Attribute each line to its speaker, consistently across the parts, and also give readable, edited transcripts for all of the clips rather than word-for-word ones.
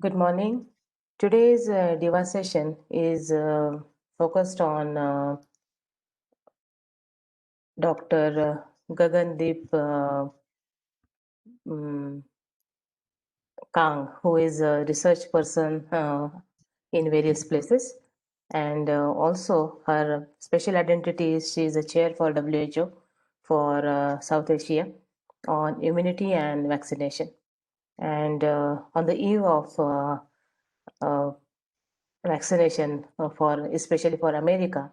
Speaker 1: Good morning. Today's Diva session is focused on Dr. Gagandeep mm, Kang, who is a research person in various places. And also, her special identity is she is a chair for WHO for South Asia on immunity and vaccination. And on the eve of uh, vaccination for especially for America,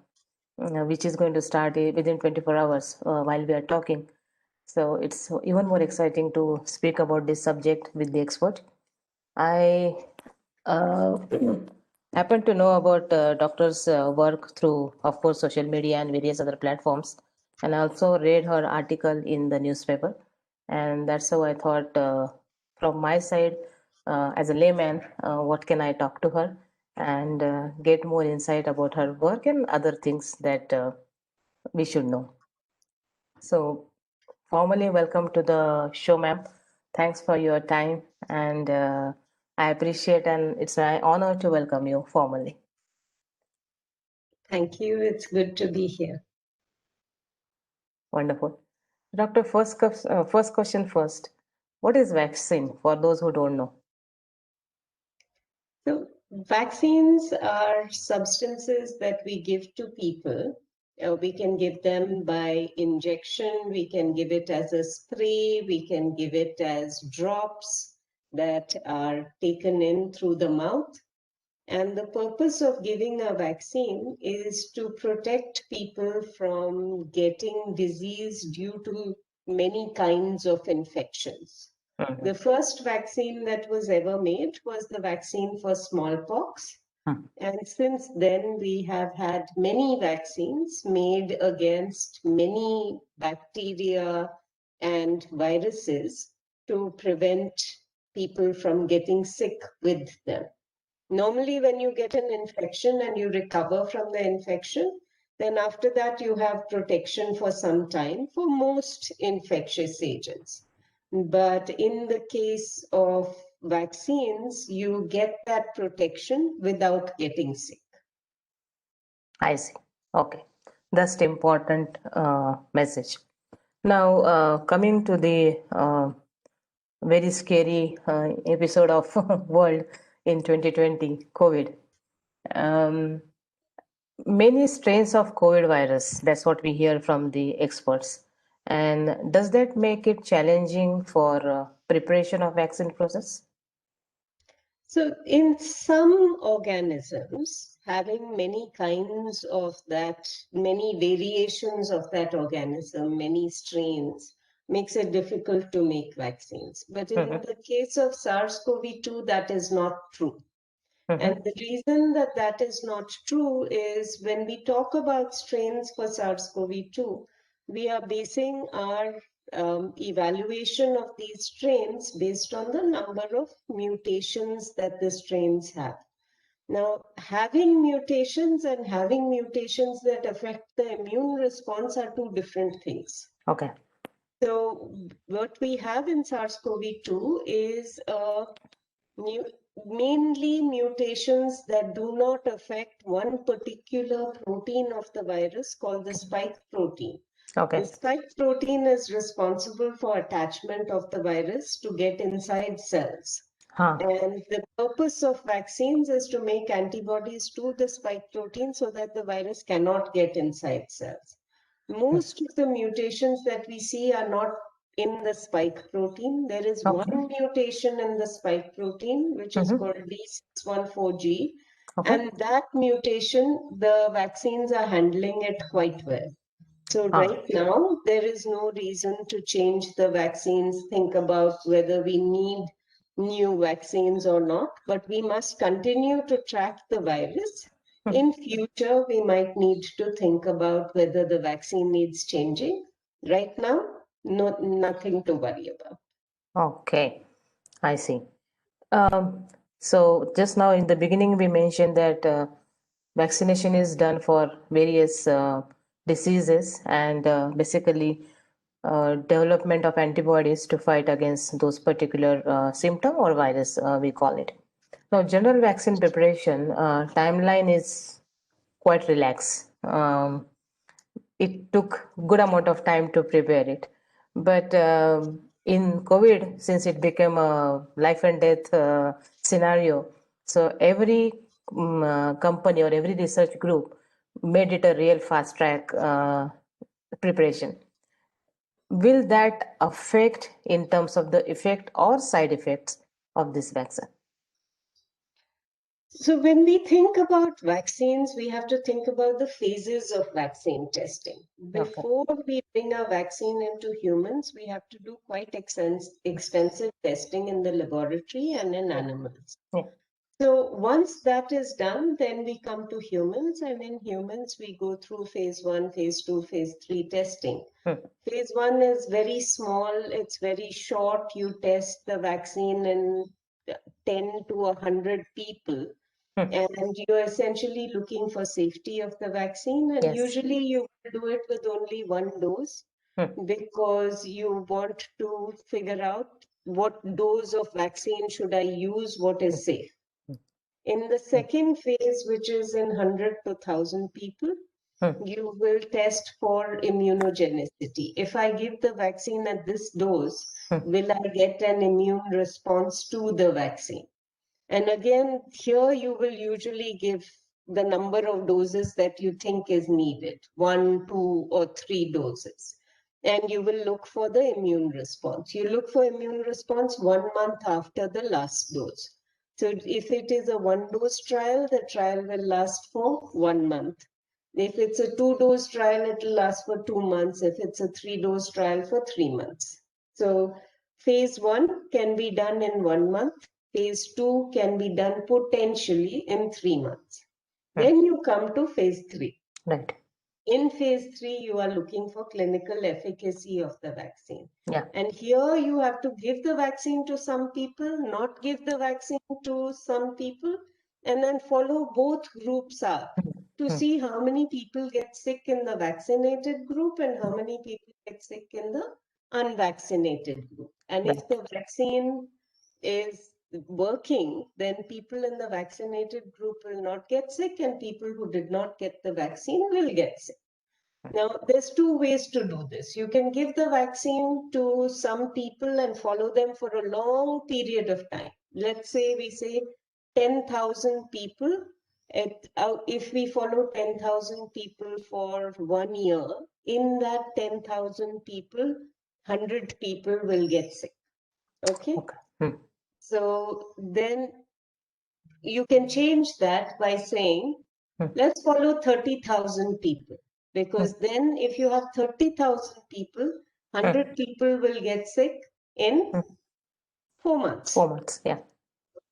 Speaker 1: which is going to start within 24 hours while we are talking. So it's even more exciting to speak about this subject with the expert. I uh, happen to know about doctor's work through, of course, social media and various other platforms, and I also read her article in the newspaper, and that's how I thought, from my side, as a layman, what can I talk to her and get more insight about her work and other things that we should know. So, formally welcome to the show, ma'am. Thanks for your time, and I appreciate, and it's my honor to welcome you formally.
Speaker 2: Thank you. It's good to be here.
Speaker 1: Wonderful. Doctor, first question first. What is vaccine for those who don't know?
Speaker 2: So, vaccines are substances that we give to people. We can give them by injection, we can give it as a spray, we can give it as drops that are taken in through the mouth. And the purpose of giving a vaccine is to protect people from getting disease due to many kinds of infections.
Speaker 1: Mhm.
Speaker 2: The first vaccine that was ever made was the vaccine for smallpox.
Speaker 1: Hmm.
Speaker 2: And since then, we have had many vaccines made against many bacteria and viruses to prevent people from getting sick with them. Normally, when you get an infection and you recover from the infection, then after that, you have protection for some time for most infectious agents. But in the case of vaccines, you get that protection without getting sick.
Speaker 1: I see. Okay, that's the important message. Now, coming to the very scary episode of world in 2020, COVID. Um, Many strains of COVID virus. That's what we hear from the experts. And does that make it challenging for preparation of vaccine process?
Speaker 2: So, in some organisms, having many kinds of that, many variations of that organism, many strains, makes it difficult to make vaccines. But in
Speaker 1: Mhm,
Speaker 2: the case of SARS-CoV-2, that is not true. And
Speaker 1: mhm.
Speaker 2: the reason that that is not true is when we talk about strains for SARS-CoV-2, we are basing our evaluation of these strains based on the number of mutations that the strains have. Now, having mutations and having mutations that affect the immune response are two different things.
Speaker 1: Okay.
Speaker 2: So, what we have in SARS-CoV-2 is mainly mutations that do not affect one particular protein of the virus called the spike protein. The
Speaker 1: Okay.
Speaker 2: spike protein is responsible for attachment of the virus to get inside cells.
Speaker 1: Huh.
Speaker 2: And the purpose of vaccines is to make antibodies to the spike protein so that the virus cannot get inside cells. Most of the mutations that we see are not in the spike protein. There is
Speaker 1: Okay.
Speaker 2: one mutation in the spike protein, which is
Speaker 1: Mhm.
Speaker 2: called D614G.
Speaker 1: Okay.
Speaker 2: And that mutation, the vaccines are handling it quite well. So
Speaker 1: Huh.
Speaker 2: right now, there is no reason to change the vaccines, think about whether we need new vaccines or not, but we must continue to track the virus. In future, we might need to think about whether the vaccine needs changing. Right now, nothing to worry about.
Speaker 1: Okay. I see. So just now in the beginning we mentioned that vaccination is done for various diseases and basically development of antibodies to fight against those particular symptom or virus we call it. Now, general vaccine preparation timeline is quite relaxed. It took good amount of time to prepare it, but in COVID, since it became a life and death scenario, so every company or every research group made it a real fast track preparation. Will that affect in terms of the effect or side effects of this vaccine?
Speaker 2: So when we think about vaccines, we have to think about the phases of vaccine testing.
Speaker 1: Okay.
Speaker 2: Before we bring a vaccine into humans, we have to do quite extensive testing in the laboratory and in animals.
Speaker 1: Yeah.
Speaker 2: So once that is done, then we come to humans, and in humans, we go through phase 1, phase 2, phase 3 testing. Phase 1 is very small, it's very short. You test the vaccine in 10 to 100 people, and you're essentially looking for safety of the vaccine. And
Speaker 1: Yes.
Speaker 2: usually you do it with only one dose because you want to figure out what dose of vaccine should I use, what is safe. In the second phase, which is in 100 to 1,000 people, you will test for immunogenicity. If I give the vaccine at this dose, will I get an immune response to the vaccine? And again, here you will usually give the number of doses that you think is needed, 1, 2, or 3 doses. And you will look for the immune response. You look for immune response 1 month after the last dose. So if it is a 1-dose trial, the trial will last for 1 month. If it's a 2-dose trial, it will last for 2 months. If it's a 3-dose trial, for 3 months. So phase 1 can be done in 1 month. Phase 2 can be done potentially in 3 months. Then you come to phase 3.
Speaker 1: Right.
Speaker 2: In phase 3, you are looking for clinical efficacy of the vaccine.
Speaker 1: Yeah.
Speaker 2: And here you have to give the vaccine to some people, not give the vaccine to some people, and then follow both groups up to see how many people get sick in the vaccinated group and how many people get sick in the unvaccinated group. And if the vaccine is working, then people in the vaccinated group will not get sick, and people who did not get the vaccine will get sick. Now, there's 2 ways to do this. You can give the vaccine to some people and follow them for a long period of time. Let's say we say 10,000 people. If we follow 10,000 people for 1 year, in that 10,000 people, 100 people will get sick. Okay? So then you can change that by saying, let's follow 30,000 people. Because then if you have 30,000 people, 100 people will get sick in 4 months.
Speaker 1: 4 months, yeah.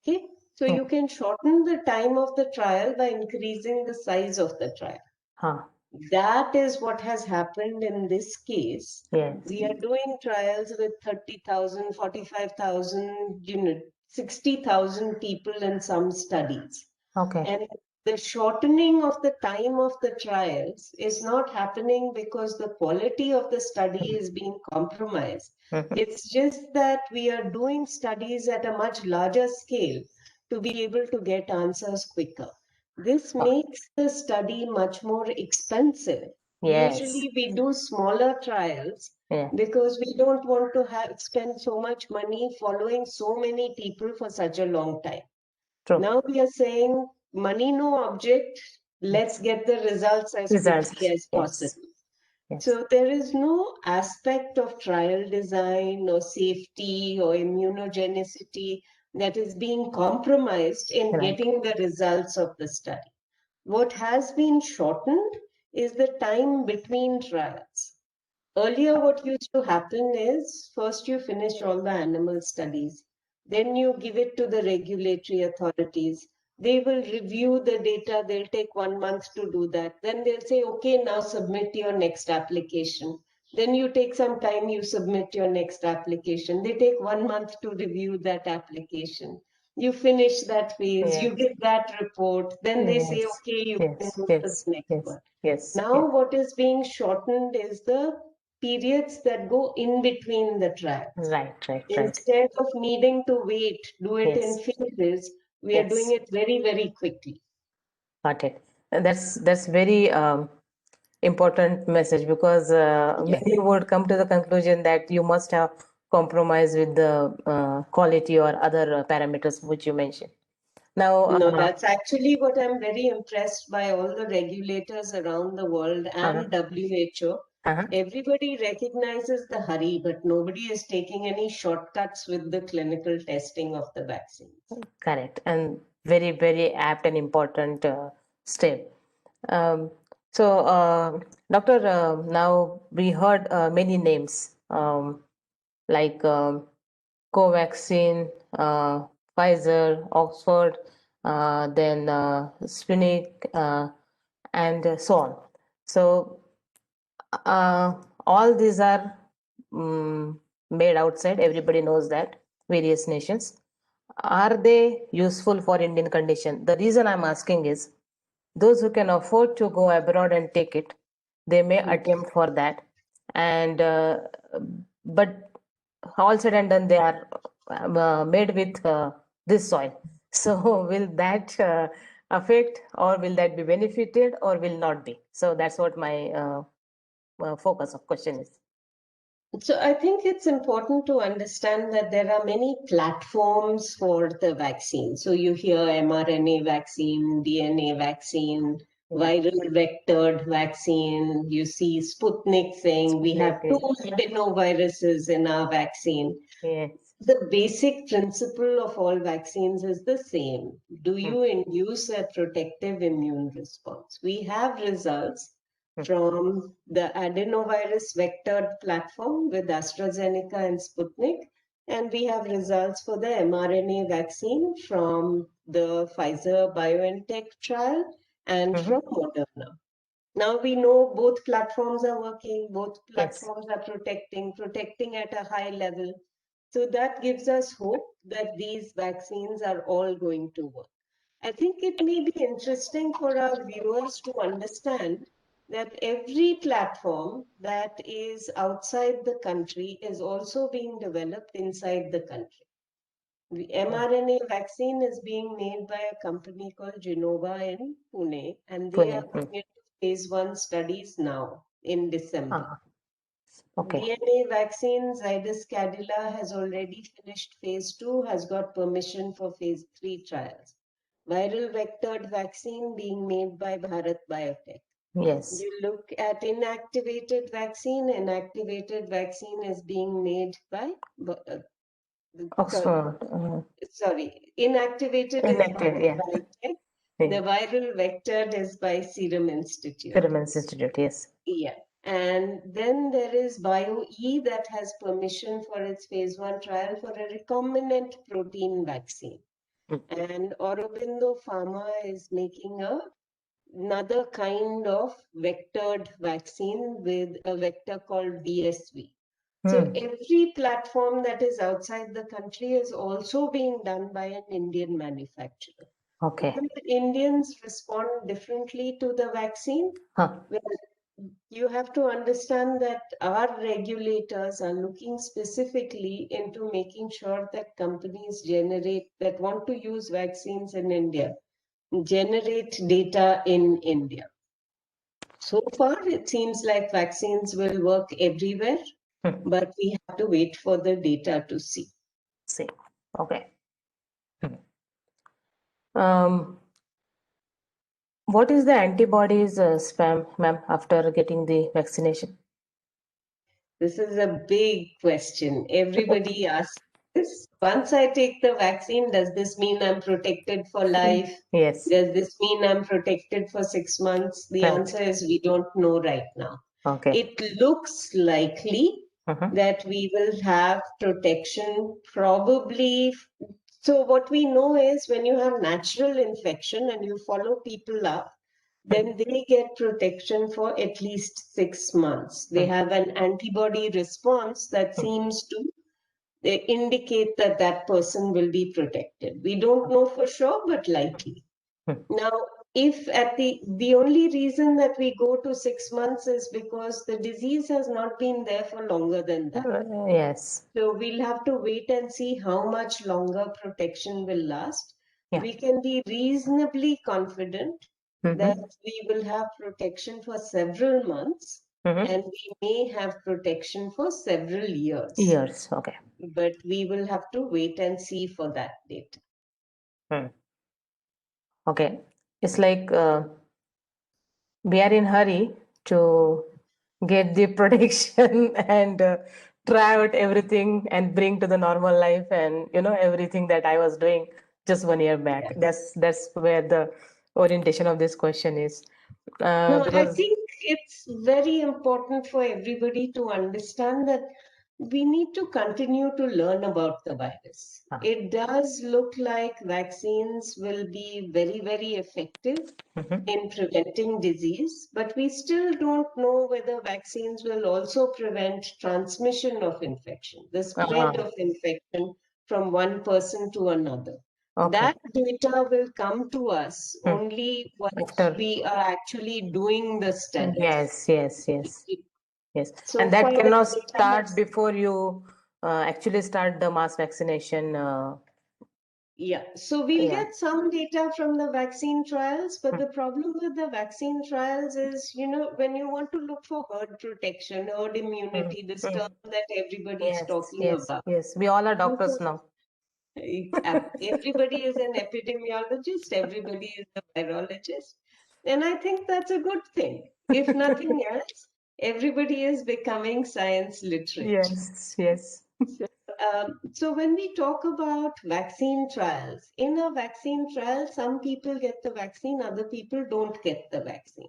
Speaker 2: Okay, so you can shorten the time of the trial by increasing the size of the trial. That is what has happened in this case.
Speaker 1: Yes.
Speaker 2: We are doing trials with 30,000, 45,000, 60,000 people in some studies.
Speaker 1: Okay.
Speaker 2: And the shortening of the time of the trials is not happening because the quality of the study is being compromised. It's just that we are doing studies at a much larger scale to be able to get answers quicker. This makes the study much more expensive.
Speaker 1: Yes.
Speaker 2: Usually we do smaller trials
Speaker 1: Yeah.
Speaker 2: because we don't want to spend so much money following so many people for such a long time.
Speaker 1: True.
Speaker 2: Now we are saying money no object, let's get the results as quickly as possible.
Speaker 1: Yes.
Speaker 2: So there is no aspect of trial design or safety or immunogenicity that is being compromised in getting the results of the study. What has been shortened is the time between trials. Earlier, what used to happen is first you finish all the animal studies, then you give it to the regulatory authorities. They will review the data. They'll take 1 month to do that. Then they'll say, okay, now submit your next application. Then you take some time, you submit your next application. They take 1 month to review that application. You finish that phase, you get that report. Then they say, okay, you can move to the next one. Now what is being shortened is the periods that go in between the trials.
Speaker 1: Right.
Speaker 2: Instead of needing to wait, do it in phases, We are doing it very, very quickly.
Speaker 1: Got it. And that's very important message, because many would come to the conclusion that you must have compromised with the quality or other parameters which you mentioned. Now,
Speaker 2: No, that's actually what I'm very impressed by all the regulators around the world and WHO.
Speaker 1: uh-huh.
Speaker 2: Everybody recognizes the hurry, but nobody is taking any shortcuts with the clinical testing of the vaccines.
Speaker 1: Correct, and very, very apt and important step. Um, so, Doctor, now we heard many names, like Covaxin, Pfizer, Oxford, then Sputnik, and so on. So, all these are made outside. Everybody knows that, various nations. Are they useful for Indian condition? The reason I'm asking is, those who can afford to go abroad and take it, they may attempt for that. And but all said and done, they are made with this soil. So will that affect, or will that be benefited, or will not be? So that's what my focus of question is.
Speaker 2: So I think it's important to understand that there are many platforms for the vaccine. So you hear mRNA vaccine, DNA vaccine, viral vectored vaccine. You see Sputnik saying we have two adenoviruses in our vaccine.
Speaker 1: Yes.
Speaker 2: The basic principle of all vaccines is the same. Do you induce a protective immune response? We have results from the adenovirus vectored platform with AstraZeneca and Sputnik, and we have results for the mRNA vaccine from the Pfizer BioNTech trial and from Moderna. Now we know both platforms are working, both platforms are protecting at a high level. So that gives us hope that these vaccines are all going to work. I think it may be interesting for our viewers to understand that every platform that is outside the country is also being developed inside the country. The mRNA vaccine is being made by a company called Genova in Pune, and they are going into phase 1 studies now in December. DNA vaccine, Zydus Cadila, has already finished phase 2, has got permission for phase 3 trials. Viral vectored vaccine being made by Bharat Biotech.
Speaker 1: Yes.
Speaker 2: You look at inactivated vaccine is being made by
Speaker 1: Oxford.
Speaker 2: Inactivated is Bharat Biotech. The viral vectored is by Serum Institute.
Speaker 1: Serum Institute, yes.
Speaker 2: Yeah. And then there is BioE that has permission for its phase 1 trial for a recombinant protein vaccine. And Aurobindo Pharma is making another kind of vectored vaccine with a vector called VSV. So every platform that is outside the country is also being done by an Indian manufacturer.
Speaker 1: Okay.
Speaker 2: Will Indians respond differently to the vaccine? Well, you have to understand that our regulators are looking specifically into making sure that companies that want to use vaccines in India generate data in India. So far, it seems like vaccines will work everywhere, but we have to wait for the data to see.
Speaker 1: Okay. What is the antibodies spam, ma'am, after getting the vaccination?
Speaker 2: This is a big question. Everybody asks this. Once I take the vaccine, does this mean I'm protected for life?
Speaker 1: Yes.
Speaker 2: Does this mean I'm protected for 6 months? The answer is we don't know right now.
Speaker 1: Okay.
Speaker 2: It looks likely that we will have protection probably. So what we know is when you have natural infection and you follow people up, then they get protection for at least 6 months. They have an antibody response that seems to indicate that that person will be protected. We don't know for sure, but likely. Now, if at the only reason that we go to 6 months is because the disease has not been there for longer than that.
Speaker 1: Yes.
Speaker 2: So we'll have to wait and see how much longer protection will last.
Speaker 1: Yeah.
Speaker 2: we can be reasonably confident that we will have protection for several months and we may have protection for several years.
Speaker 1: Years. Okay.
Speaker 2: But we will have to wait and see for that data.
Speaker 1: Okay. It's like we are in hurry to get the protection and try out everything and bring to the normal life and everything that I was doing just 1 year back.
Speaker 2: Yeah.
Speaker 1: That's where the orientation of this question is.
Speaker 2: No, I
Speaker 1: Because
Speaker 2: think it's very important for everybody to understand that we need to continue to learn about the virus. It does look like vaccines will be very, very effective in preventing disease, but we still don't know whether vaccines will also prevent transmission of infection, the spread of infection from one person to another.
Speaker 1: okay.
Speaker 2: That data will come to us only once
Speaker 1: After
Speaker 2: we are actually doing the studies.
Speaker 1: Yes.
Speaker 2: So
Speaker 1: And that
Speaker 2: far, the
Speaker 1: cannot
Speaker 2: data
Speaker 1: start
Speaker 2: has,
Speaker 1: before you actually start the mass vaccination.
Speaker 2: yeah. So we'll
Speaker 1: Yeah.
Speaker 2: get some data from the vaccine trials, but the problem with the vaccine trials is, when you want to look for herd protection, herd immunity, this term that everybody is talking about.
Speaker 1: Yes. We all are
Speaker 2: Look
Speaker 1: doctors
Speaker 2: for
Speaker 1: now.
Speaker 2: Everybody is an epidemiologist, everybody is a virologist. And I think that's a good thing. If nothing else, everybody is becoming science literate.
Speaker 1: Yes.
Speaker 2: So when we talk about vaccine trials, in a vaccine trial, some people get the vaccine, other people don't get the vaccine.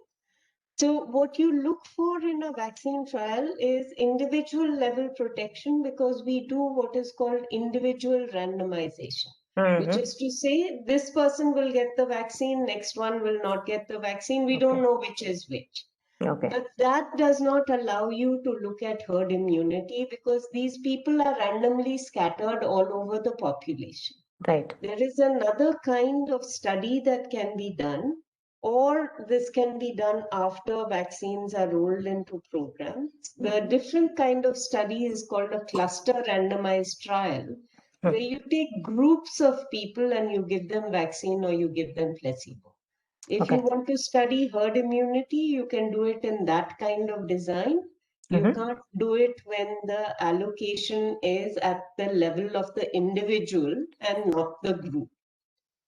Speaker 2: So what you look for in a vaccine trial is individual level protection because we do what is called individual randomization, which is to say this person will get the vaccine, next one will not get the vaccine. We don't know which is which.
Speaker 1: Okay.
Speaker 2: But that does not allow you to look at herd immunity because these people are randomly scattered all over the population.
Speaker 1: Right.
Speaker 2: There is another kind of study that can be done, or this can be done after vaccines are rolled into programs. The different kind of study is called a cluster randomized trial, where you take groups of people and you give them vaccine or you give them placebo. If you want to study herd immunity, you can do it in that kind of design. You can't do it when the allocation is at the level of the individual and not the group.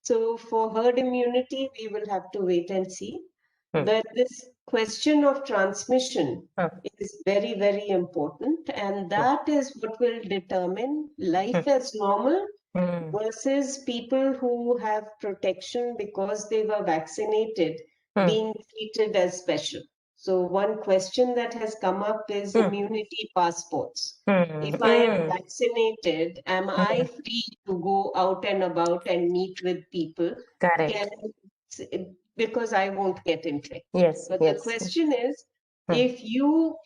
Speaker 2: So for herd immunity, we will have to wait and see. But this question of transmission is very, very important. And that is what will determine life as normal versus people who have protection because they were vaccinated being treated as special. So one question that has come up is immunity passports. If I am vaccinated, am I free to go out and about and meet with people?
Speaker 1: Correct.
Speaker 2: Because I won't get infected.
Speaker 1: Yes.
Speaker 2: But the question is, if you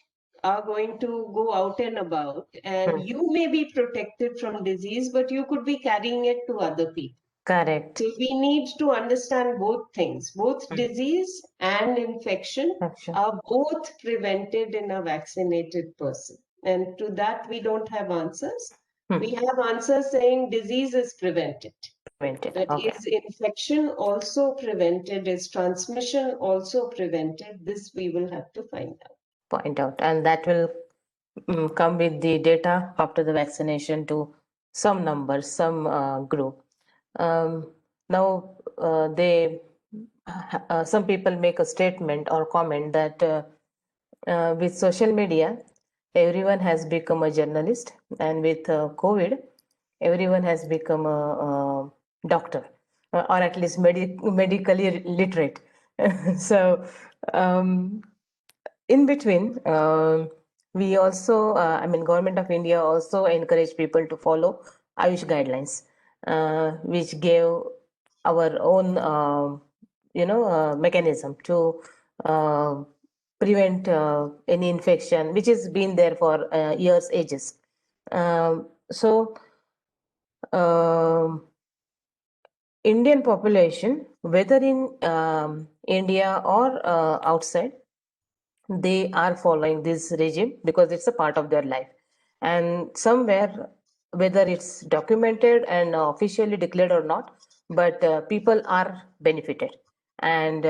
Speaker 2: are going to go out and about and you may be protected from disease, but you could be carrying it to other people.
Speaker 1: Correct.
Speaker 2: So we need to understand both things. Both disease and infection are both prevented in a vaccinated person. And to that, we don't have answers. We have answers saying disease is prevented. But is infection also prevented? Is transmission also prevented? This we will have to find out.
Speaker 1: Point out, and that will come with the data after the vaccination to some numbers, some group. Now, some people make a statement or comment that with social media, everyone has become a journalist, and with COVID, everyone has become a doctor, or at least medically literate. So, in between, we also, government of India also encourage people to follow Ayush guidelines, which gave our own, mechanism to prevent any infection, which has been there for years, ages. So, Indian population, whether in India or outside, they are following this regime because it's a part of their life. And somewhere, whether it's documented and officially declared or not, but people are benefited. And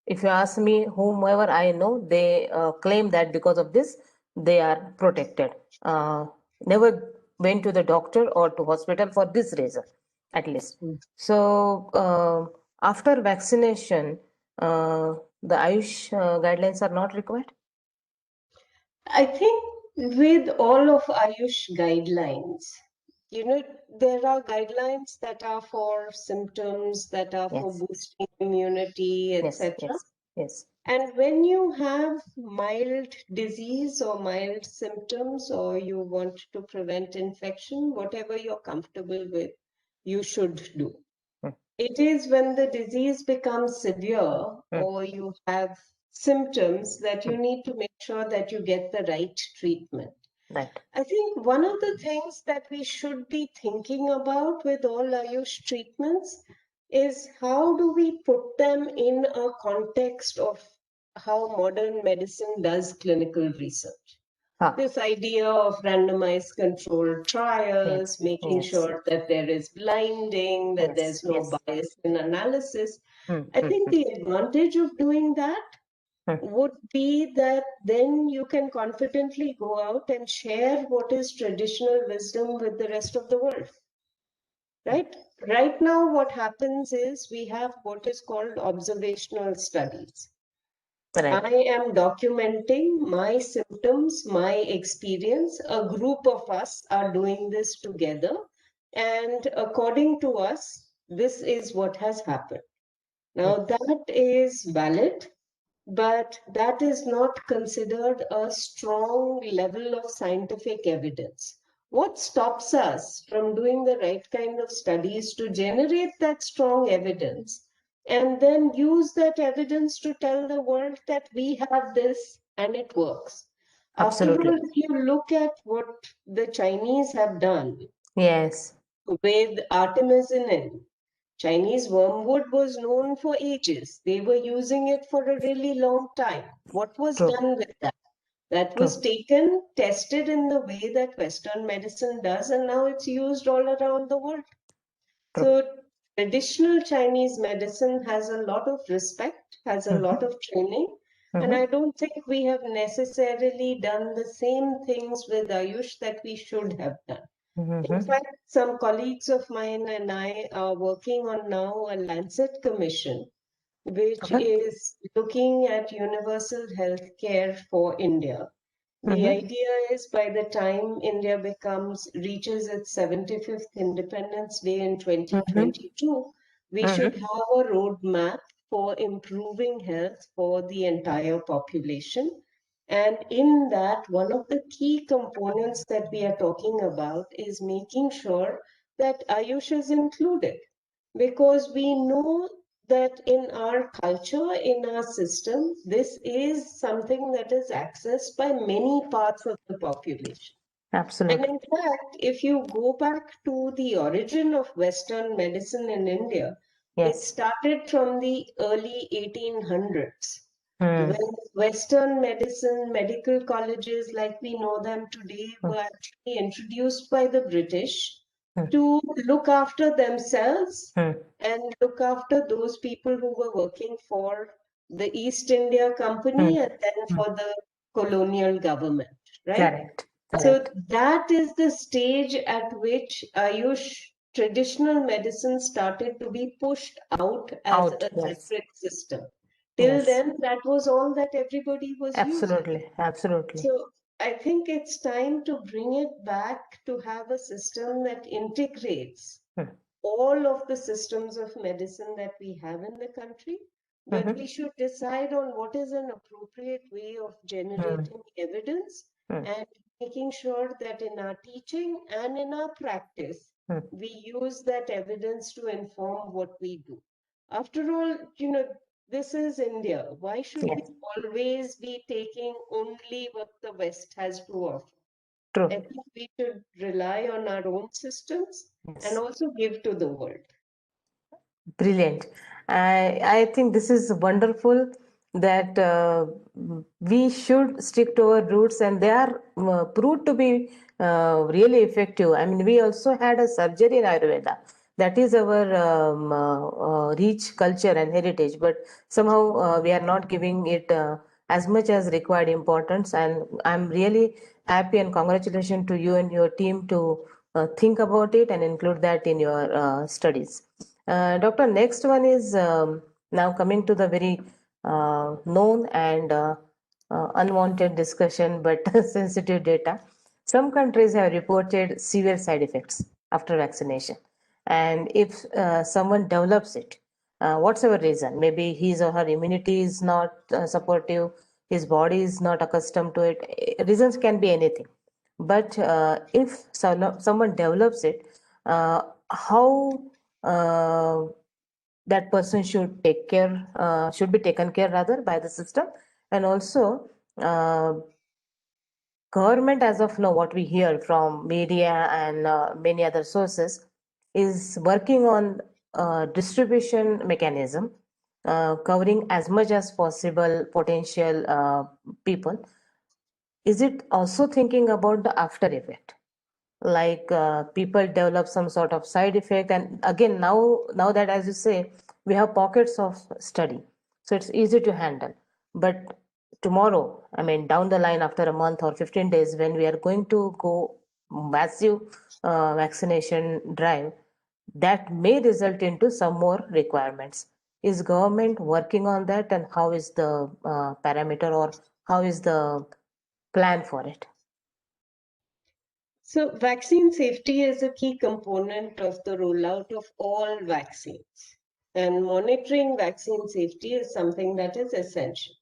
Speaker 1: if you ask me, whomever I know, they claim that because of this, they are protected. Never went to the doctor or to hospital for this reason, at least. So after vaccination, the Ayush guidelines are not required?
Speaker 2: I think with all of Ayush guidelines, there are guidelines that are for symptoms, that are for
Speaker 1: Yes,
Speaker 2: boosting immunity,
Speaker 1: yes,
Speaker 2: etc.
Speaker 1: yes, yes.
Speaker 2: And when you have mild disease or mild symptoms, or you want to prevent infection, whatever you're comfortable with, you should do.
Speaker 1: Mm,
Speaker 2: It is when the disease becomes severe
Speaker 1: mm,
Speaker 2: or you have symptoms that you
Speaker 1: mm.
Speaker 2: need to make sure that you get the right treatment.
Speaker 1: Right.
Speaker 2: I think one of the things that we should be thinking about with all Ayush treatments is how do we put them in a context of how modern medicine does clinical research.
Speaker 1: Ah,
Speaker 2: This idea of randomized controlled
Speaker 1: yes,
Speaker 2: trials, making
Speaker 1: yes,
Speaker 2: sure that there is blinding, that
Speaker 1: yes,
Speaker 2: there's no
Speaker 1: yes.
Speaker 2: bias in analysis.
Speaker 1: Mm,
Speaker 2: I
Speaker 1: mm,
Speaker 2: think
Speaker 1: mm,
Speaker 2: the advantage of doing that
Speaker 1: mm.
Speaker 2: would be that then you can confidently go out and share what is traditional wisdom with the rest of the world, right? Right now, what happens is we have what is called observational studies.
Speaker 1: Right.
Speaker 2: I am documenting my symptoms, my experience. A group of us are doing this together. And according to us, this is what has happened.
Speaker 1: Mm,
Speaker 2: Now, that is valid, but that is not considered a strong level of scientific evidence. What stops us from doing the right kind of studies to generate that strong evidence and then use that evidence to tell the world that we have this and it works? After
Speaker 1: absolutely.
Speaker 2: all, if you look at what the Chinese have done
Speaker 1: Yes.
Speaker 2: with artemisinin, Chinese wormwood was known for ages. They were using it for a really long time. What was
Speaker 1: True.
Speaker 2: done with that? That was
Speaker 1: True.
Speaker 2: taken, tested in the way that Western medicine does, and now it's used all around the world.
Speaker 1: True.
Speaker 2: So, traditional Chinese medicine has a lot of respect, has a lot
Speaker 1: Mm-hmm.
Speaker 2: of training, and
Speaker 1: Mm-hmm.
Speaker 2: I don't think we have necessarily done the same things with Ayush that we should have done. In
Speaker 1: Mm-hmm.
Speaker 2: fact, some colleagues of mine and I are working on now a Lancet Commission, which
Speaker 1: Okay.
Speaker 2: is looking at universal health care for India. The
Speaker 1: Mm-hmm.
Speaker 2: idea is by the time India reaches its 75th Independence Day in
Speaker 1: Mm-hmm.
Speaker 2: 2022, we should
Speaker 1: Mm-hmm.
Speaker 2: have a roadmap for improving health for the entire population. And in that, one of the key components that we are talking about is making sure that Ayush is included, because we know that in our culture, in our system, this is something that is accessed by many parts of the population. And
Speaker 1: Absolutely.
Speaker 2: in fact, if you go back to the origin of Western medicine in India, it
Speaker 1: Yes.
Speaker 2: started from the early 1800s,
Speaker 1: Mm.
Speaker 2: when Western medicine, medical colleges like we know them today,
Speaker 1: Mm.
Speaker 2: were actually introduced by the British
Speaker 1: Mm.
Speaker 2: to look after themselves
Speaker 1: Mm.
Speaker 2: and look after those people who were working for the East India Company
Speaker 1: Mm.
Speaker 2: and then
Speaker 1: Mm.
Speaker 2: for the colonial government, right?
Speaker 1: Correct.
Speaker 2: So
Speaker 1: Correct.
Speaker 2: that is the stage at which Ayush traditional medicine started to be pushed out as
Speaker 1: Out.
Speaker 2: a
Speaker 1: Yes.
Speaker 2: separate system. Till
Speaker 1: Yes.
Speaker 2: then, that was all that everybody was using.
Speaker 1: Absolutely. Absolutely.
Speaker 2: So I think it's time to bring it back to have a system that integrates
Speaker 1: Mm.
Speaker 2: all of the systems of medicine that we have in the country, but
Speaker 1: Mm-hmm.
Speaker 2: we should decide on what is an appropriate way of
Speaker 1: Mm.
Speaker 2: generating evidence
Speaker 1: Mm.
Speaker 2: and making sure that in our teaching and in our practice,
Speaker 1: Mm.
Speaker 2: we use that evidence to inform what we do. After all, this is India. Why should we
Speaker 1: Yes.
Speaker 2: always be taking only what the West has to offer? I
Speaker 1: True.
Speaker 2: think we should rely on our own systems and
Speaker 1: Yes.
Speaker 2: also give to the world.
Speaker 1: Brilliant. I think this is wonderful that we should stick to our roots, and they are proved to be really effective. I mean, we also had a surgery in Ayurveda that is our rich culture and heritage, but somehow we are not giving it as much as required importance. And I'm really happy and congratulations to you and your team to think about it and include that in your studies. Doctor, next one is now coming to the very known and unwanted discussion, but sensitive data. Some countries have reported severe side effects after vaccination. And if someone develops it, whatever reason, maybe his or her immunity is not supportive, his body is not accustomed to it, reasons can be anything. But if someone develops it, how that person should take care, should be taken care rather by the system, and also uh, government, as of now, what we hear from media and many other sources, is working on distribution mechanism covering as much as possible potential people. Is it also thinking about the after effect, like people develop some sort of side effect? And again, now that, as you say, we have pockets of study, so it's easy to handle. But tomorrow, I mean, down the line, after a month or 15 days, when we are going to go massive vaccination drive, that may result into some more requirements. Is government working on that, and how is the parameter, or how is the plan for it?
Speaker 2: So, vaccine safety is a key component of the rollout of all vaccines. And monitoring vaccine safety is something that is essential.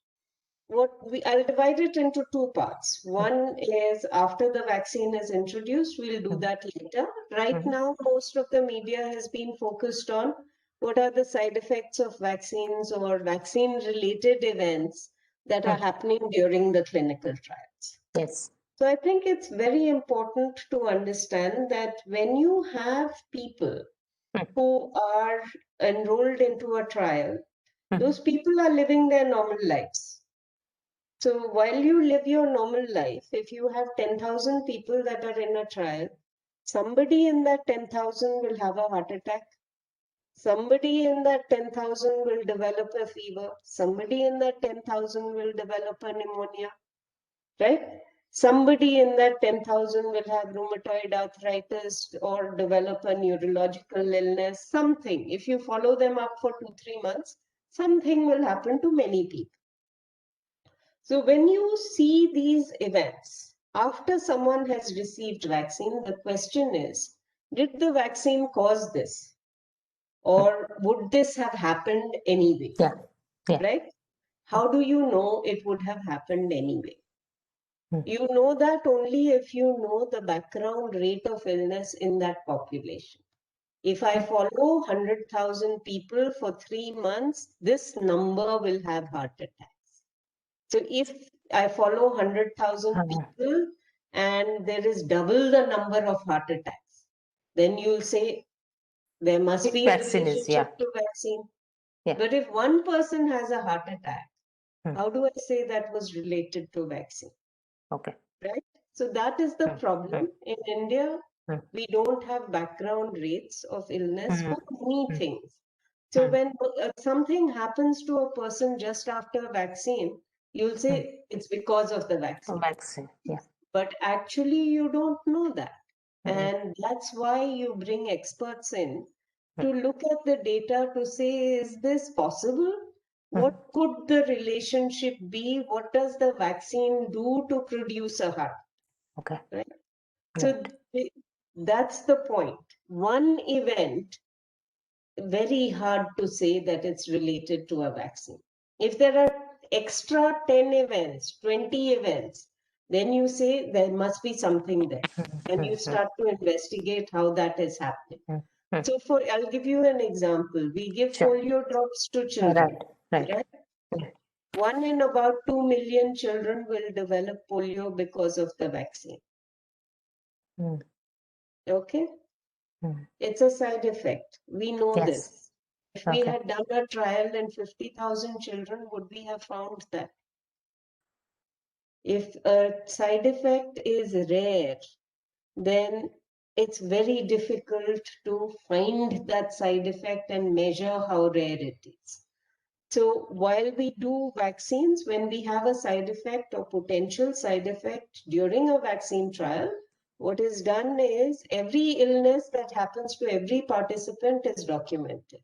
Speaker 2: I'll divide it into two parts. One is after the vaccine is introduced, we'll do that later. Right
Speaker 1: Mhm.
Speaker 2: now, most of the media has been focused on what are the side effects of vaccines or vaccine related events that are
Speaker 1: Mhm.
Speaker 2: happening during the clinical trials.
Speaker 1: Yes.
Speaker 2: So I think it's very important to understand that when you have people
Speaker 1: Mhm.
Speaker 2: who are enrolled into a trial,
Speaker 1: Mhm.
Speaker 2: those people are living their normal lives. So while you live your normal life, if you have 10,000 people that are in a trial, somebody in that 10,000 will have a heart attack. Somebody in that 10,000 will develop a fever. Somebody in that 10,000 will develop a pneumonia, right? Somebody in that 10,000 will have rheumatoid arthritis or develop a neurological illness, something. If you follow them up for 2, 3 months, something will happen to many people. So when you see these events, after someone has received vaccine, the question is, did the vaccine cause this? Or would this have happened anyway?
Speaker 1: Yeah. Yeah.
Speaker 2: Right? How do you know it would have happened anyway?
Speaker 1: Mm.
Speaker 2: You know that only if you know the background rate of illness in that population. If I follow 100,000 people for 3 months, this number will have heart attacks. So if I follow 100,000
Speaker 1: Uh,
Speaker 2: people and there is double the number of heart attacks, then you'll say there must be a
Speaker 1: Vaccine is, yeah.
Speaker 2: relationship to vaccine.
Speaker 1: Yeah.
Speaker 2: But if one person has a heart attack,
Speaker 1: Mm.
Speaker 2: how do I say that was related to vaccine?
Speaker 1: Okay.
Speaker 2: Right? So that is the
Speaker 1: Mm.
Speaker 2: problem.
Speaker 1: Mm.
Speaker 2: In India,
Speaker 1: Mm.
Speaker 2: we don't have background rates of illness
Speaker 1: Mm.
Speaker 2: for many
Speaker 1: Mm.
Speaker 2: things. So
Speaker 1: Mm.
Speaker 2: when something happens to a person just after vaccine, you'll
Speaker 1: Mm.
Speaker 2: say it's because of the vaccine.
Speaker 1: Vaccine, yeah.
Speaker 2: But actually, you don't know that.
Speaker 1: Mm.
Speaker 2: And that's why you bring experts in
Speaker 1: Mm.
Speaker 2: to look at the data to say, is this possible?
Speaker 1: Mm.
Speaker 2: What could the relationship be? What does the vaccine do to produce a heart?
Speaker 1: Okay.
Speaker 2: Right?
Speaker 1: Right.
Speaker 2: So that's the point. One event, very hard to say that it's related to a vaccine. If there are extra 10 events, 20 events, then you say there must be something there. And you
Speaker 1: Mm.
Speaker 2: start to investigate how that is happening.
Speaker 1: Mm. Mm.
Speaker 2: So I'll give you an example. We give
Speaker 1: Sure.
Speaker 2: polio drops to children,
Speaker 1: Right. Right.
Speaker 2: right?
Speaker 1: Mm.
Speaker 2: 1 in about 2 million children will develop polio because of the vaccine.
Speaker 1: Mm.
Speaker 2: Okay?
Speaker 1: Mm.
Speaker 2: It's a side effect. We know
Speaker 1: Yes.
Speaker 2: this. If we
Speaker 1: Okay.
Speaker 2: had done a trial in 50,000 children, would we have found that? If a side effect is rare, then it's very difficult to find that side effect and measure how rare it is. So while we do vaccines, when we have a side effect or potential side effect during a vaccine trial, what is done is every illness that happens to every participant is documented.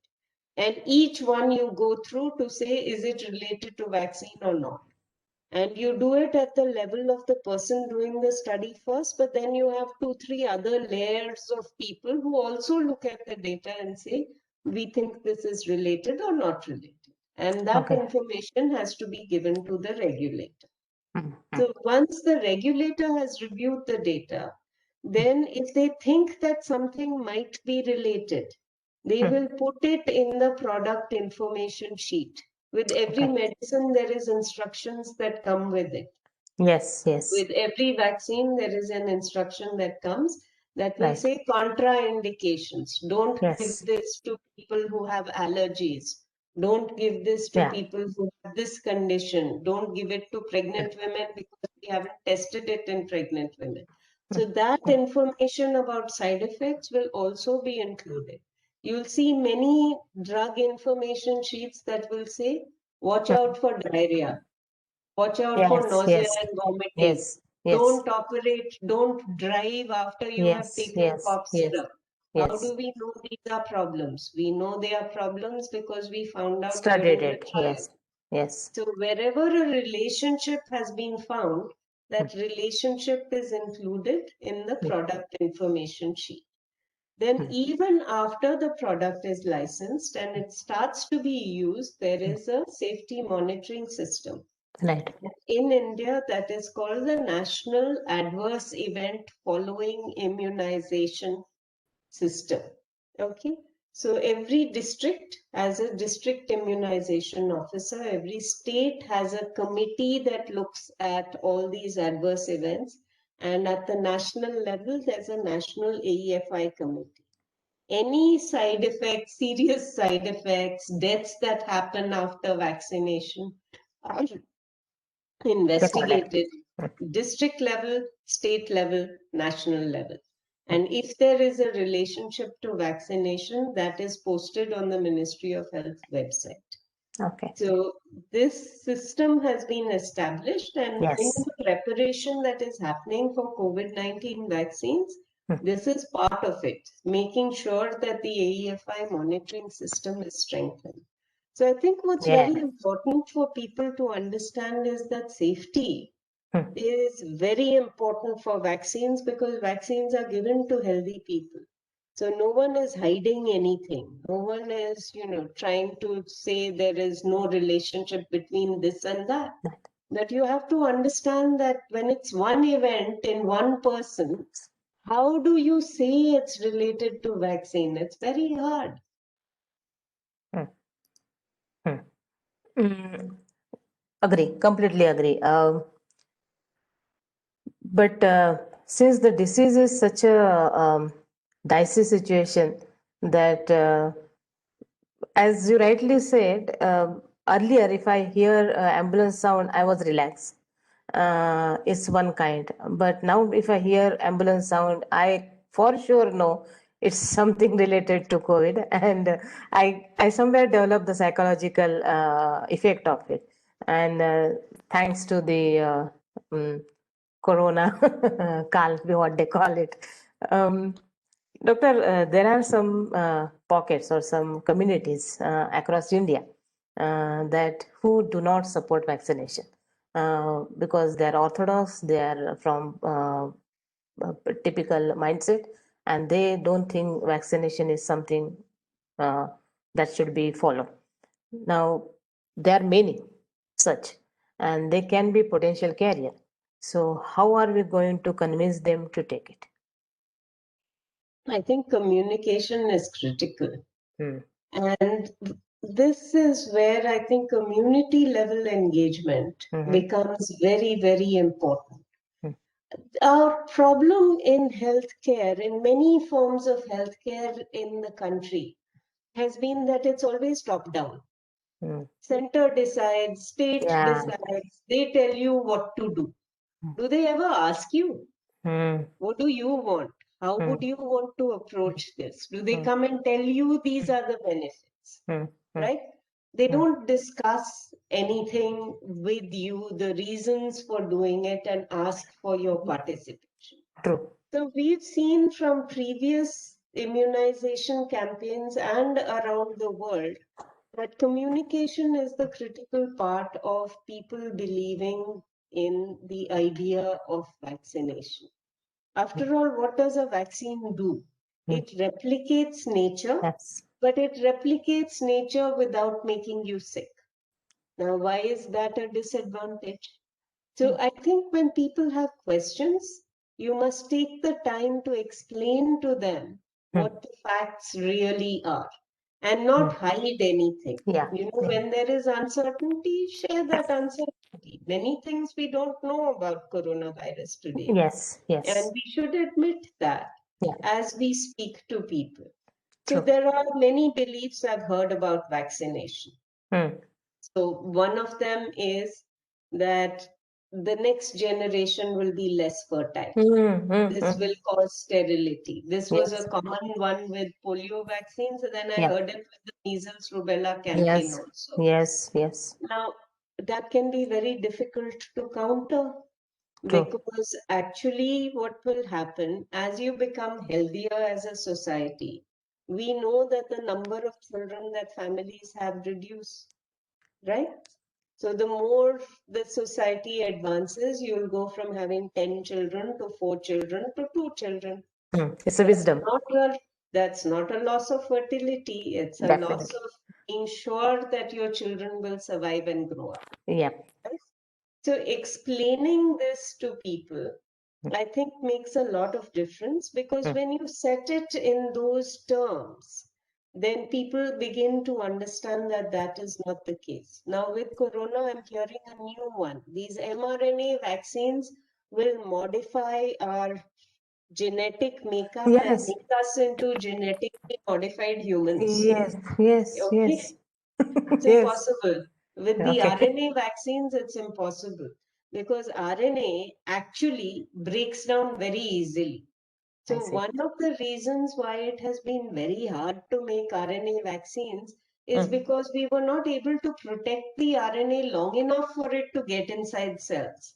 Speaker 2: And each one you go through to say, is it related to vaccine or not? And you do it at the level of the person doing the study first, but then you have 2, 3 other layers of people who also look at the data and say, we think this is related or not related. And that
Speaker 1: Okay.
Speaker 2: information has to be given to the regulator.
Speaker 1: Mm,
Speaker 2: So once the regulator has reviewed the data, then if they think that something might be related, they will put it in the product information sheet. With every
Speaker 1: Okay.
Speaker 2: medicine, there is instructions that come with it.
Speaker 1: Yes, yes.
Speaker 2: With every vaccine, there is an instruction that comes that will
Speaker 1: Right.
Speaker 2: say contraindications. Don't give
Speaker 1: Yes.
Speaker 2: this to people who have allergies. Don't give this to
Speaker 1: Yeah.
Speaker 2: people who have this condition. Don't give it to pregnant women because we haven't tested it in pregnant women. So that information about side effects will also be included. You'll see many drug information sheets that will say, watch out for diarrhea. Watch out for
Speaker 1: Yes,
Speaker 2: nausea
Speaker 1: yes,
Speaker 2: and vomiting.
Speaker 1: yes, yes,
Speaker 2: Don't operate, don't drive after you have
Speaker 1: yes,
Speaker 2: taken
Speaker 1: yes,
Speaker 2: cough
Speaker 1: yes,
Speaker 2: syrup. How
Speaker 1: yes.
Speaker 2: do we know these are problems? We know they are problems because we found out
Speaker 1: Studied
Speaker 2: during the
Speaker 1: it.
Speaker 2: trial.
Speaker 1: Yes, yes.
Speaker 2: So wherever a relationship has been found, that relationship is included in the product information sheet. Then even after the product is licensed and it starts to be used, there is a safety monitoring system.
Speaker 1: Right.
Speaker 2: In India, that is called the National Adverse Event Following Immunization System. Okay. So every district has a district immunization officer. Every state has a committee that looks at all these adverse events. And at the national level, there's a national AEFI committee. Any side effects, serious side effects, deaths that happen after vaccination are
Speaker 1: Recorded.
Speaker 2: investigated district level, state level, national level. And if there is a relationship to vaccination, that is posted on the Ministry of Health website.
Speaker 1: Okay.
Speaker 2: So this system has been established, and in
Speaker 1: Yes.
Speaker 2: the preparation that is happening for COVID-19 vaccines, this is part of it, making sure that the AEFI monitoring system is strengthened. So I think what's
Speaker 1: Yeah.
Speaker 2: very important for people to understand is that safety
Speaker 1: Hmm.
Speaker 2: is very important for vaccines because vaccines are given to healthy people. So no one is hiding anything. No one is, trying to say there is no relationship between this and that. That you have to understand that when it's one event in one person, how do you say it's related to vaccine? It's very hard.
Speaker 1: Hmm. Hmm. Mm, agree. Completely agree. But since the disease is such a dicey situation that as you rightly said, earlier, if I hear ambulance sound, I was relaxed. It's one kind. But now, if I hear ambulance sound, I for sure know it's something related to COVID, and I somewhere developed the psychological effect of it. And thanks to the Corona Kal, what they call it. Doctor, there are some pockets or some communities across India that who do not support vaccination because they are orthodox, they are from typical mindset, and they don't think vaccination is something uh, that should be followed. Now, there are many such, and they can be potential carrier. So, how are we going to convince them to take it?
Speaker 2: I think communication is critical.
Speaker 1: Hmm.
Speaker 2: And this is where I think community level engagement
Speaker 1: Mhm.
Speaker 2: becomes very, very important.
Speaker 1: Hmm.
Speaker 2: Our problem in healthcare, in many forms of healthcare in the country, has been that it's always top down.
Speaker 1: Hmm.
Speaker 2: Center decides, state
Speaker 1: Yeah.
Speaker 2: decides, they tell you what to do. Do they ever ask you,
Speaker 1: Hmm.
Speaker 2: what do you want? How
Speaker 1: Hmm.
Speaker 2: would you want to approach this? Do they
Speaker 1: Hmm.
Speaker 2: come and tell you these are the benefits,
Speaker 1: Hmm. Hmm.
Speaker 2: right? They
Speaker 1: Hmm.
Speaker 2: don't discuss anything with you, the reasons for doing it, and ask for your participation.
Speaker 1: True.
Speaker 2: So we've seen from previous immunization campaigns and around the world that communication is the critical part of people believing in the idea of vaccination. After all, what does a vaccine do?
Speaker 1: Hmm.
Speaker 2: It replicates nature,
Speaker 1: Yes.
Speaker 2: but it replicates nature without making you sick. Now, why is that a disadvantage?
Speaker 1: Hmm.
Speaker 2: So I think when people have questions, you must take the time to explain to them
Speaker 1: Hmm.
Speaker 2: what the facts really are and
Speaker 1: Hmm.
Speaker 2: not hide anything.
Speaker 1: Yeah.
Speaker 2: You know,
Speaker 1: Yeah.
Speaker 2: when there is uncertainty, share that uncertainty. Many things we don't know about coronavirus today,
Speaker 1: Yes.
Speaker 2: and
Speaker 1: Yes.
Speaker 2: we should admit that
Speaker 1: Yeah.
Speaker 2: as we speak to people. So
Speaker 1: True.
Speaker 2: there are many beliefs I've heard about vaccination.
Speaker 1: Hmm.
Speaker 2: So one of them is that the next generation will be less fertile.
Speaker 1: Hmm. Hmm.
Speaker 2: This
Speaker 1: Hmm.
Speaker 2: will cause sterility. This was a
Speaker 1: Yes.
Speaker 2: common one with polio vaccines, and then I
Speaker 1: Yeah.
Speaker 2: heard it with the measles rubella campaign
Speaker 1: Yes.
Speaker 2: also.
Speaker 1: Yes. Yes.
Speaker 2: Now, that can be very difficult to counter
Speaker 1: True.
Speaker 2: because actually, what will happen as you become healthier as a society, we know that the number of children that families have reduced, right? So the more the society advances, you'll go from having 10 children to 4 children to 2 children.
Speaker 1: Hmm. It's a
Speaker 2: That's
Speaker 1: wisdom.
Speaker 2: not a, that's not a loss of fertility. It's a loss
Speaker 1: Definitely.
Speaker 2: of being sure that your children will survive and grow up.
Speaker 1: Yeah.
Speaker 2: Right? So explaining this to people,
Speaker 1: Hmm.
Speaker 2: I think makes a lot of difference because
Speaker 1: Hmm.
Speaker 2: when you set it in those terms, then people begin to understand that that is not the case. Now, with Corona, I'm hearing a new one. These mRNA vaccines will modify our genetic makeup and
Speaker 1: Yes.
Speaker 2: make us into genetically modified humans.
Speaker 1: Yes. Yes. Yes.
Speaker 2: Okay, it's
Speaker 1: Yes.
Speaker 2: impossible. With the
Speaker 1: Okay.
Speaker 2: RNA vaccines, it's impossible because RNA actually breaks down very easily.
Speaker 1: I
Speaker 2: So,
Speaker 1: see.
Speaker 2: one of the reasons why it has been very hard to make RNA vaccines is
Speaker 1: Hmm.
Speaker 2: because we were not able to protect the RNA long enough for it to get inside cells.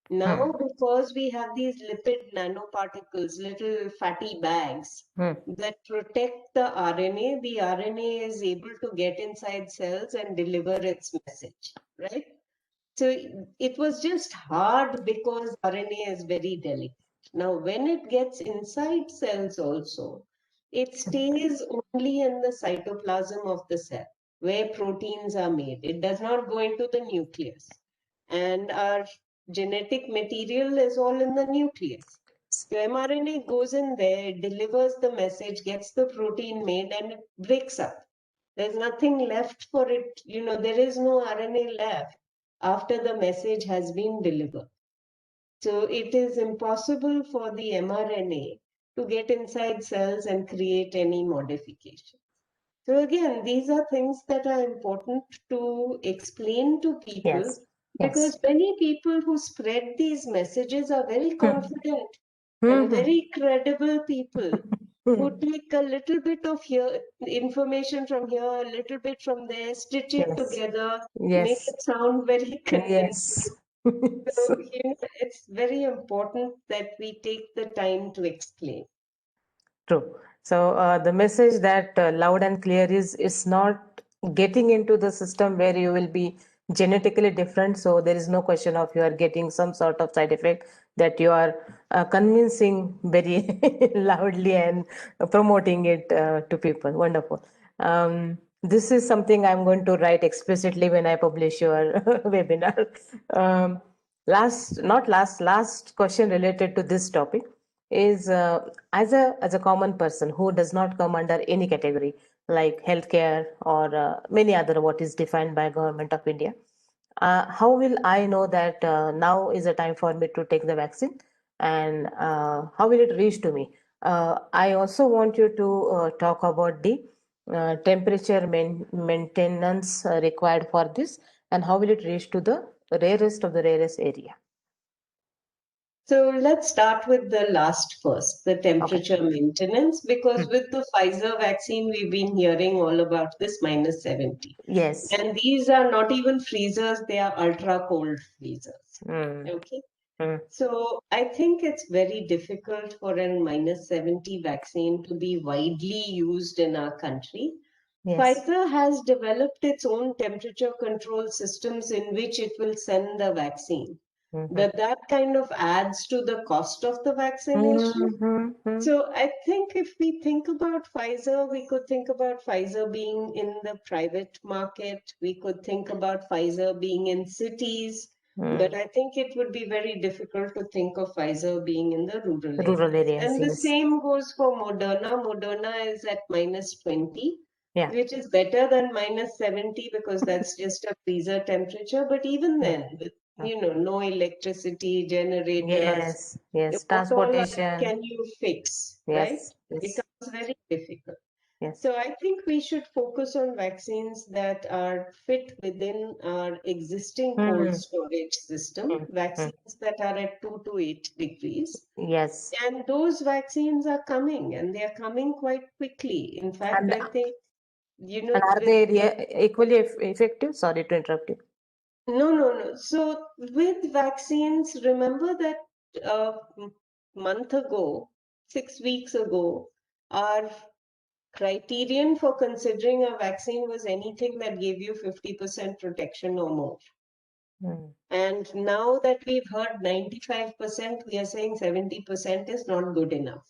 Speaker 1: Hmm.
Speaker 2: Now, because we have these lipid nanoparticles, little fatty bags
Speaker 1: Hmm.
Speaker 2: that protect the RNA, the RNA is able to get inside cells and deliver its message, right? So it was just hard because RNA is very delicate. Now, when it gets inside cells also, it stays only in the cytoplasm of the cell where proteins are made. It does not go into the nucleus. And our genetic material is all in the nucleus. So mRNA goes in there, it delivers the message, gets the protein made, and it breaks up. There's nothing left for it. You know, there is no RNA left after the message has been delivered. So it is impossible for the mRNA to get inside cells and create any modification. So again, these are things that are important to explain to people
Speaker 1: Yes. Yes.
Speaker 2: because many people who spread these messages are very
Speaker 1: Hmm.
Speaker 2: confident and
Speaker 1: Hmm.
Speaker 2: very credible people who
Speaker 1: Hmm.
Speaker 2: take a little bit of here information from here, a little bit from there, stitch it
Speaker 1: Yes.
Speaker 2: together, make
Speaker 1: Yes.
Speaker 2: it sound very convincing.
Speaker 1: Yes.
Speaker 2: So,
Speaker 1: Yes.
Speaker 2: it's very important that we take the time to explain.
Speaker 1: True. So the message that loud and clear is not getting into the system where you will be genetically different. So there is no question of you are getting some sort of side effect that you are convincing very loudly and promoting it to people. Wonderful. This is something I'm going to write explicitly when I publish your webinar. Last question related to this topic is as a common person who does not come under any category like healthcare or many other what is defined by government of India. How will I know that now is the time for me to take the vaccine, and how will it reach to me? I also want you to talk about the temperature maintenance required for this, and how will it reach to the rarest of the rarest area.
Speaker 2: So let's start with the last first, the temperature maintenance, because with the Pfizer vaccine, we've been hearing all about this minus 70.
Speaker 1: Yes.
Speaker 2: And these are not even freezers, they are ultra cold freezers.
Speaker 1: Mm.
Speaker 2: Okay.
Speaker 1: Mm.
Speaker 2: So I think it's very difficult for a minus 70 vaccine to be widely used in our country.
Speaker 1: Yes.
Speaker 2: Pfizer has developed its own temperature control systems in which it will send the vaccine.
Speaker 1: Mhm.
Speaker 2: But that kind of adds to the cost of the vaccination.
Speaker 1: Mhm.
Speaker 2: So I think if we think about Pfizer, we could think about Pfizer being in the private market. We could think about Pfizer being in cities. But I think it would be very difficult to think of Pfizer being in the rural
Speaker 1: Rural
Speaker 2: areas.
Speaker 1: areas,
Speaker 2: And the
Speaker 1: yes.
Speaker 2: same goes for Moderna. Moderna is at minus 20,
Speaker 1: Yeah.
Speaker 2: which is better than minus 70 because that's just a freezer temperature. But even then, with no electricity, generators,
Speaker 1: Yes. Yes.
Speaker 2: what all
Speaker 1: Transportation.
Speaker 2: can you fix, right?
Speaker 1: Yes.
Speaker 2: It
Speaker 1: Yes.
Speaker 2: becomes very difficult.
Speaker 1: Yes.
Speaker 2: So I think we should focus on vaccines that are fit within our existing cold storage system, vaccines that are at 2 to 8 degrees.
Speaker 1: Yes.
Speaker 2: And those vaccines are coming and they are coming quite quickly. In fact,
Speaker 1: And
Speaker 2: I think,
Speaker 1: and are they equally effective? Sorry to interrupt you.
Speaker 2: No. So with vaccines, remember that a month ago, 6 weeks ago, our criterion for considering a vaccine was anything that gave you 50% protection or more.
Speaker 1: Mm.
Speaker 2: And now that we've heard 95%, we are saying 70% is not good enough.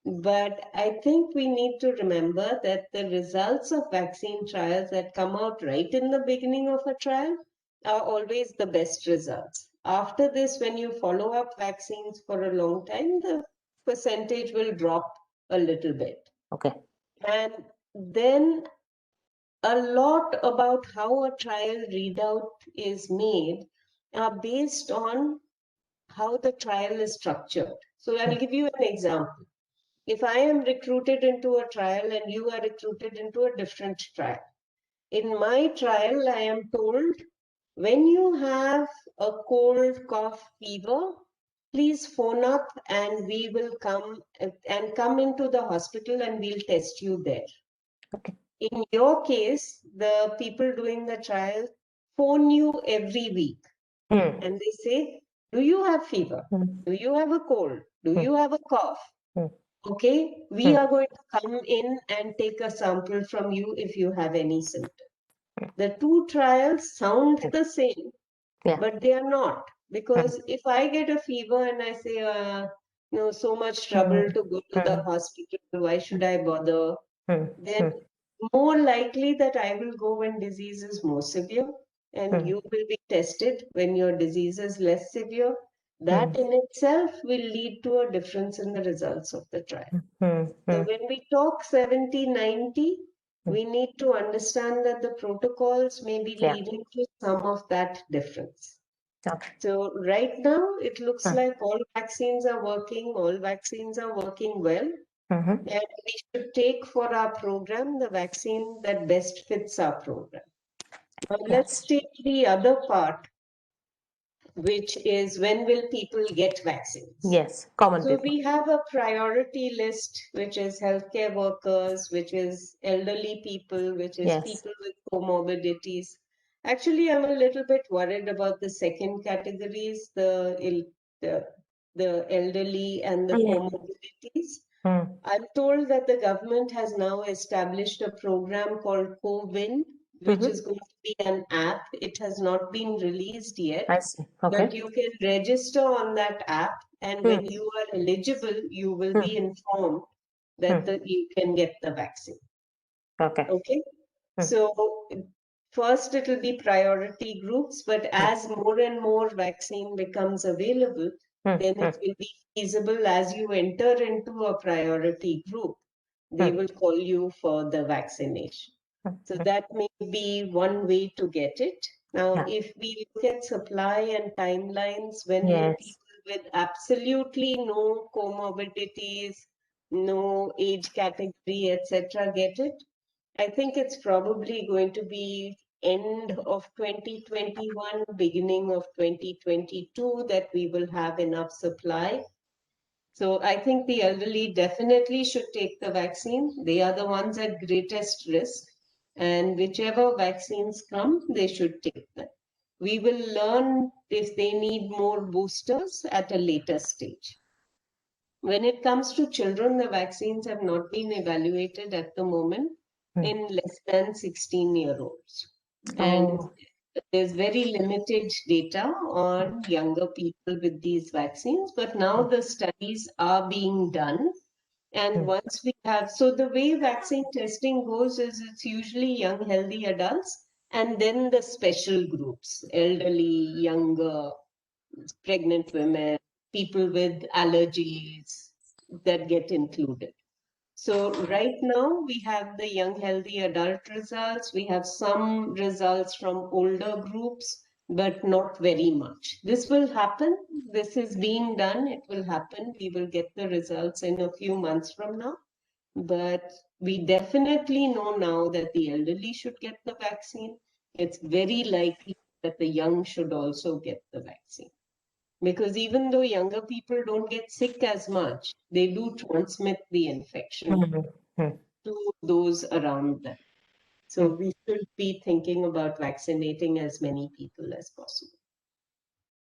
Speaker 2: But I think we need to remember that the results of vaccine trials that come out right in the beginning of a trial are always the best results. After this, when you follow up vaccines for a long time, the percentage will drop a little bit.
Speaker 1: Okay.
Speaker 2: And then a lot about how a trial readout is made are based on how the trial is structured. So I'll give you an example. If I am recruited into a trial and you are recruited into a different trial, in my trial, I am told when you have a cold, cough, fever, please phone up and we will come into the hospital and we'll test you there.
Speaker 1: Okay.
Speaker 2: In your case, the people doing the trial phone you every week and they say, do you have fever? Do you have a cold? Do you have a cough? Okay, we are going to come in and take a sample from you if you have any symptom. The two trials sound the same,
Speaker 1: Yeah.
Speaker 2: but they are not. Because if I get a fever and I say, so much trouble to go to the hospital, why should I bother? Then more likely that I will go when disease is more severe and you will be tested when your disease is less severe. That in itself will lead to a difference in the results of the trial. So when we talk 70, 90, we need to understand that the protocols may be leading to some of that difference.
Speaker 1: Okay.
Speaker 2: So right now, it looks like all vaccines are working well. And we should take for our program the vaccine that best fits our program. Now, let's take the other part, which is when will people get vaccines?
Speaker 1: Yes. Common
Speaker 2: So
Speaker 1: people.
Speaker 2: we have a priority list, which is healthcare workers, which is elderly people, which is people with comorbidities. Actually, I'm a little bit worried about the second categories, the elderly and the comorbidities. I'm told that the government has now established a program called CoWIN, which is going to be an app. It has not been released yet.
Speaker 1: I see. Okay.
Speaker 2: But you can register on that app, and when you are eligible, you will be informed that you can get the vaccine.
Speaker 1: Okay.
Speaker 2: Okay. So first it will be priority groups, but as more and more vaccine becomes available, then it will be feasible as you enter into a priority group, they will call you for the vaccination. So that may be one way to get it. Now, if we look at supply and timelines, when will
Speaker 1: Yes.
Speaker 2: people with absolutely no comorbidities, no age category, etc., get it? I think it's probably going to be end of 2021, beginning of 2022, that we will have enough supply. So I think the elderly definitely should take the vaccine. They are the ones at greatest risk. And whichever vaccines come, they should take them. We will learn if they need more boosters at a later stage. When it comes to children, the vaccines have not been evaluated at the moment in less than 16-year-olds. And
Speaker 1: Oh,
Speaker 2: there's very limited data on younger people with these vaccines, but now the studies are being done. And once we have, so the way vaccine testing goes is it's usually young, healthy adults, and then the special groups, elderly, younger, pregnant women, people with allergies that get included. So right now we have the young healthy adult results. We have some results from older groups, but not very much. This will happen. This is being done. It will happen. We will get the results in a few months from now. But we definitely know now that the elderly should get the vaccine. It's very likely that the young should also get the vaccine. Because even though younger people don't get sick as much, they do transmit the infection to those around them. So we should be thinking about vaccinating as many people as possible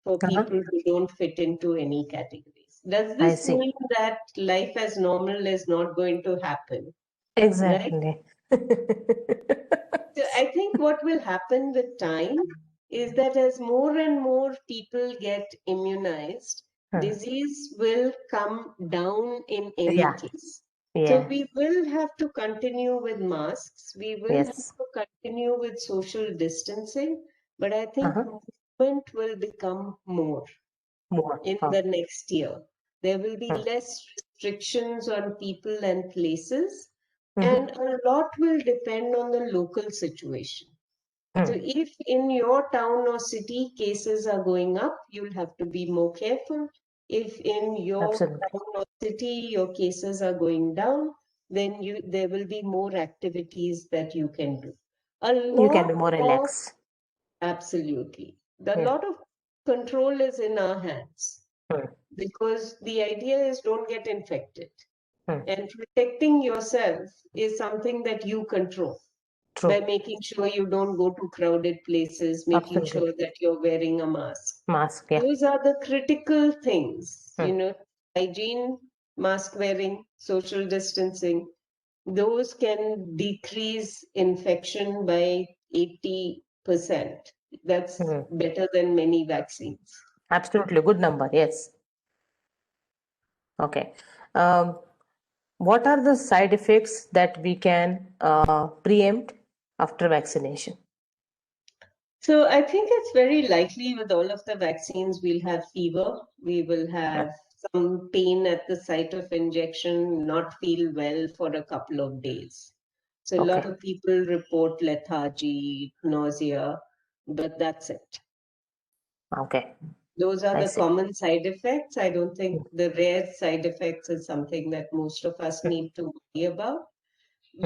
Speaker 2: for people who don't fit into any categories. Does
Speaker 1: I
Speaker 2: this
Speaker 1: see.
Speaker 2: mean that life as normal is not going to happen? Right?
Speaker 1: Exactly.
Speaker 2: So I think what will happen with time is that as more and more people get immunized, disease will come down in any
Speaker 1: Yeah,
Speaker 2: case. So
Speaker 1: yeah,
Speaker 2: we will have to continue with masks. We will have
Speaker 1: yes.
Speaker 2: to continue with social distancing, but I think
Speaker 1: Uh-huh.
Speaker 2: movement will become more
Speaker 1: More.
Speaker 2: in the next year. There will be less restrictions on people and places, and a lot will depend on the local situation. So if in your town or city cases are going up, you'll have to be more careful. If in your
Speaker 1: Absolutely.
Speaker 2: town or city your cases are going down, then there will be more activities that you can do. A
Speaker 1: You can
Speaker 2: lot
Speaker 1: be more
Speaker 2: of
Speaker 1: relaxed.
Speaker 2: Absolutely. A
Speaker 1: Yeah.
Speaker 2: lot of control is in our hands because the idea is don't get infected. And protecting yourself is something that you control by
Speaker 1: True.
Speaker 2: making sure you don't go to crowded places, making
Speaker 1: Absolutely.
Speaker 2: sure that you're wearing a mask.
Speaker 1: Mask. Yeah.
Speaker 2: Those are the critical things, hygiene, mask wearing, social distancing. Those can decrease infection by 80%. That's better than many vaccines.
Speaker 1: Absolutely. Good number. Yes. Okay. Um, what are the side effects that we can preempt after vaccination?
Speaker 2: So I think it's very likely with all of the vaccines, we'll have fever, we will have some pain at the site of injection, not feel well for a couple of days. So a lot
Speaker 1: Okay.
Speaker 2: of people report lethargy, nausea, but that's it.
Speaker 1: Okay.
Speaker 2: Those are
Speaker 1: I
Speaker 2: the
Speaker 1: see.
Speaker 2: common side effects. I don't think the rare side effects is something that most of us need to worry about.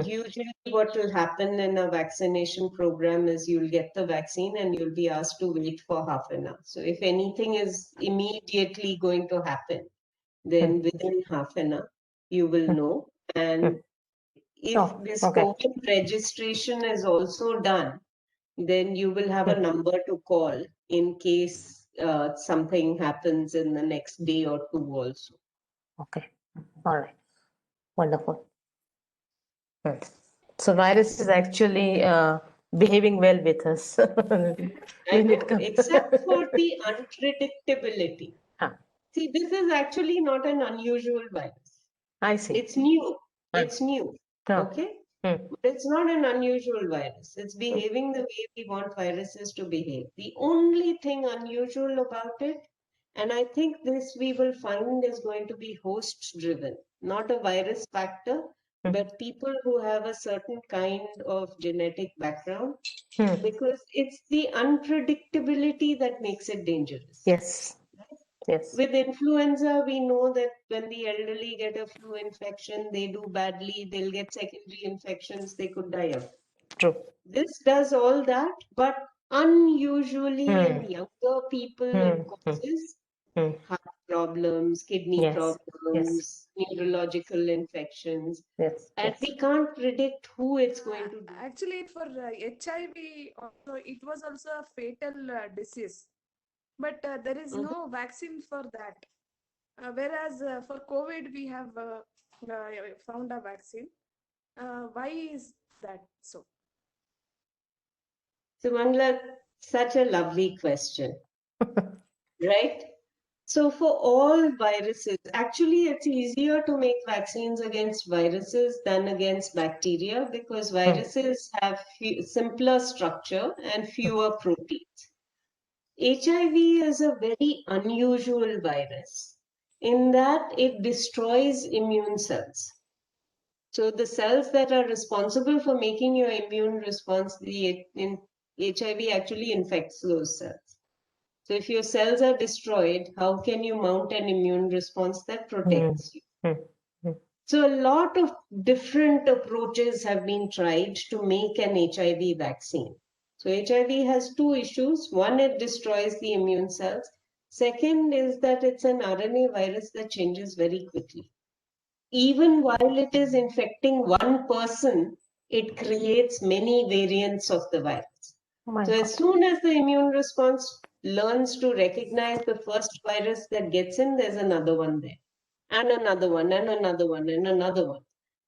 Speaker 2: Usually, what will happen in a vaccination program is you'll get the vaccine and you'll be asked to wait for half an hour. So, if anything is immediately going to happen, then within half an hour, you will know. And if
Speaker 1: Oh,
Speaker 2: this
Speaker 1: okay.
Speaker 2: COVID registration is also done, then you will have a number to call in case something happens in the next day or two also.
Speaker 1: Okay. All right. Wonderful. So virus is actually behaving well with us
Speaker 2: I
Speaker 1: when it
Speaker 2: know,
Speaker 1: comes.
Speaker 2: except for the unpredictability.
Speaker 1: Ah,
Speaker 2: See, this is actually not an unusual virus.
Speaker 1: I see.
Speaker 2: It's new.
Speaker 1: Ah,
Speaker 2: It's new.
Speaker 1: ah,
Speaker 2: Okay?
Speaker 1: hmm,
Speaker 2: But it's not an unusual virus. It's behaving the way we want viruses to behave. The only thing unusual about it, and I think this we will find is going to be host driven, not a virus factor, but people who have a certain kind of genetic background, because it's the unpredictability that makes it dangerous.
Speaker 1: Yes. Yes.
Speaker 2: With influenza, we know that when the elderly get a flu infection, they do badly, they'll get secondary infections, they could die of it.
Speaker 1: True.
Speaker 2: This does all that, but unusually in
Speaker 1: Hmm.
Speaker 2: younger people,
Speaker 1: Hmm.
Speaker 2: it
Speaker 1: Hmm.
Speaker 2: causes
Speaker 1: Hmm.
Speaker 2: heart problems, kidney
Speaker 1: Yes. Yes.
Speaker 2: problems, neurological infections,
Speaker 1: Yes.
Speaker 2: and
Speaker 1: Yes.
Speaker 2: we can't predict who it's going to do.
Speaker 3: Actually, for HIV, also it was also a fatal disease, but there is
Speaker 2: Mhm.
Speaker 3: no vaccine for that. Whereas for COVID, we have found a vaccine. Why is that so?
Speaker 2: Sumangla, such a lovely question, right? So for all viruses, actually, it's easier to make vaccines against viruses than against bacteria because
Speaker 1: Hmm.
Speaker 2: viruses have simpler structure and fewer proteins. HIV is a very unusual virus in that it destroys immune cells. So the cells that are responsible for making your immune response, in HIV actually infects those cells. So if your cells are destroyed, how can you mount an immune response that
Speaker 1: Hmm.
Speaker 2: protects you?
Speaker 1: Hmm. Hmm.
Speaker 2: So a lot of different approaches have been tried to make an HIV vaccine. So HIV has two issues. One, it destroys the immune cells. Second is that it's an RNA virus that changes very quickly. Even while it is infecting one person, it creates many variants of the virus.
Speaker 1: Oh my
Speaker 2: So as
Speaker 1: God.
Speaker 2: soon as the immune response learns to recognize the first virus that gets in, there's another one there, and another one, and another one, and another one.